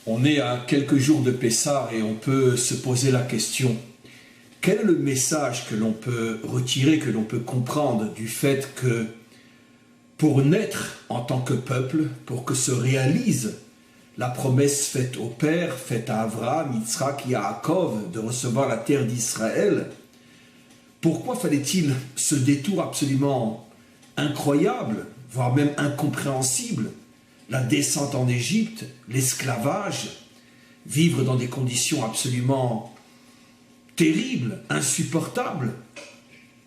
On est à quelques jours de Pessah et on peut se poser la question, quel est le message que l'on peut retirer, que l'on peut comprendre du fait que pour naître en tant que peuple, pour que se réalise la promesse faite au Père, faite à Abraham, Yitzhak et Yaakov de recevoir la terre d'Israël, pourquoi fallait-il ce détour absolument incroyable, voire même incompréhensible, la descente en Égypte, l'esclavage, vivre dans des conditions absolument terribles, insupportables,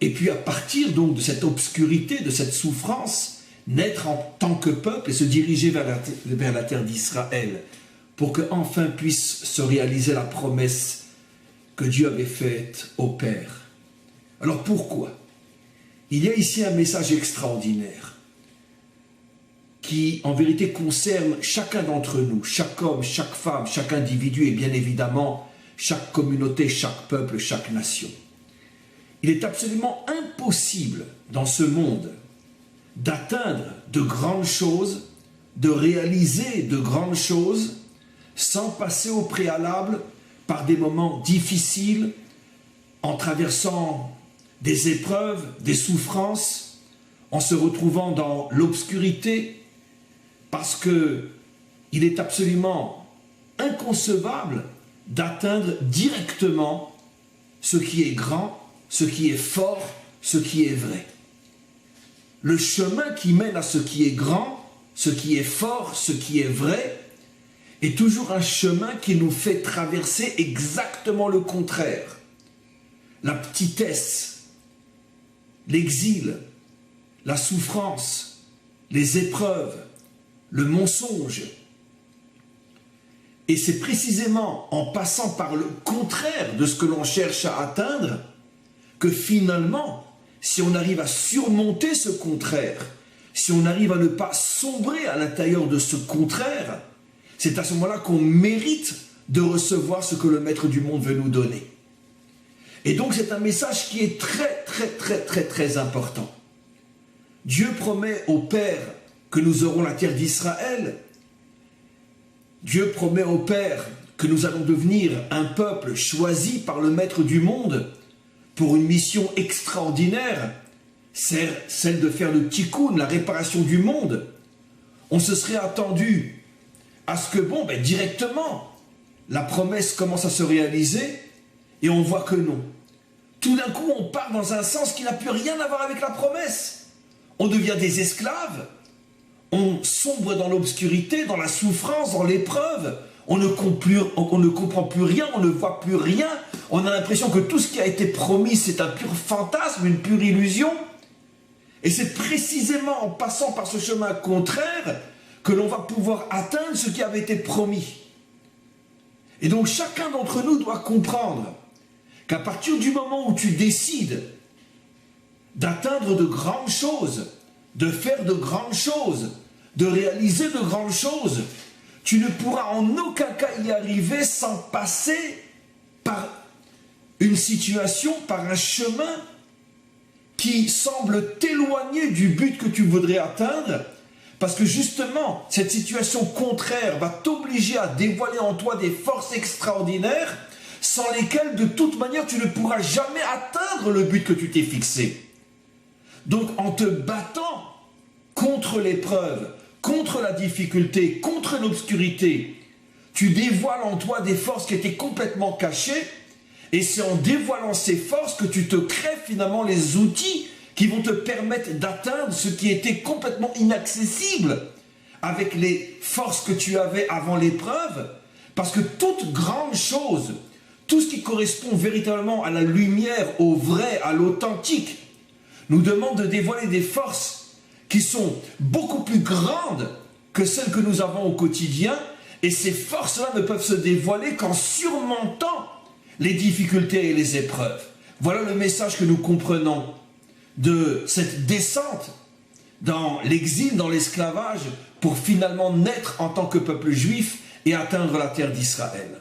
et puis à partir donc de cette obscurité, de cette souffrance, naître en tant que peuple et se diriger vers la terre d'Israël, pour qu'enfin puisse se réaliser la promesse que Dieu avait faite au Père. Alors pourquoi? Il y a ici un message extraordinaire qui en vérité concerne chacun d'entre nous, chaque homme, chaque femme, chaque individu et bien évidemment chaque communauté, chaque peuple, chaque nation. Il est absolument impossible dans ce monde d'atteindre de grandes choses, de réaliser de grandes choses sans passer au préalable par des moments difficiles, en traversant des épreuves, des souffrances, en se retrouvant dans l'obscurité, parce que il est absolument inconcevable d'atteindre directement ce qui est grand, ce qui est fort, ce qui est vrai. Le chemin qui mène à ce qui est grand, ce qui est fort, ce qui est vrai, est toujours un chemin qui nous fait traverser exactement le contraire. La petitesse, l'exil, la souffrance, les épreuves, le mensonge. Et c'est précisément en passant par le contraire de ce que l'on cherche à atteindre que finalement, si on arrive à surmonter ce contraire, si on arrive à ne pas sombrer à l'intérieur de ce contraire, c'est à ce moment-là qu'on mérite de recevoir ce que le Maître du monde veut nous donner. Et donc c'est un message qui est très important. Dieu promet au Père que nous aurons la terre d'Israël. Dieu promet au Père que nous allons devenir un peuple choisi par le Maître du monde pour une mission extraordinaire, celle de faire le tikkun, la réparation du monde. On se serait attendu à ce que, directement, la promesse commence à se réaliser et on voit que non. Tout d'un coup, on part dans un sens qui n'a plus rien à voir avec la promesse. On devient des esclaves, on sombre dans l'obscurité, dans la souffrance, dans l'épreuve, on ne comprend plus rien, on ne voit plus rien, on a l'impression que tout ce qui a été promis, c'est un pur fantasme, une pure illusion. Et c'est précisément en passant par ce chemin contraire que l'on va pouvoir atteindre ce qui avait été promis. Et donc chacun d'entre nous doit comprendre qu'à partir du moment où tu décides d'atteindre de grandes choses, de faire de grandes choses, de réaliser de grandes choses, tu ne pourras en aucun cas y arriver sans passer par une situation, par un chemin qui semble t'éloigner du but que tu voudrais atteindre, parce que justement, cette situation contraire va t'obliger à dévoiler en toi des forces extraordinaires sans lesquelles, de toute manière, tu ne pourras jamais atteindre le but que tu t'es fixé. Donc, en te battant contre l'épreuve, contre la difficulté, contre l'obscurité, tu dévoiles en toi des forces qui étaient complètement cachées, et c'est en dévoilant ces forces que tu te crées finalement les outils qui vont te permettre d'atteindre ce qui était complètement inaccessible avec les forces que tu avais avant l'épreuve, parce que toute grande chose, tout ce qui correspond véritablement à la lumière, au vrai, à l'authentique, nous demande de dévoiler des forces qui sont beaucoup plus grandes que celles que nous avons au quotidien, et ces forces-là ne peuvent se dévoiler qu'en surmontant les difficultés et les épreuves. Voilà le message que nous comprenons de cette descente dans l'exil, dans l'esclavage, pour finalement naître en tant que peuple juif et atteindre la terre d'Israël.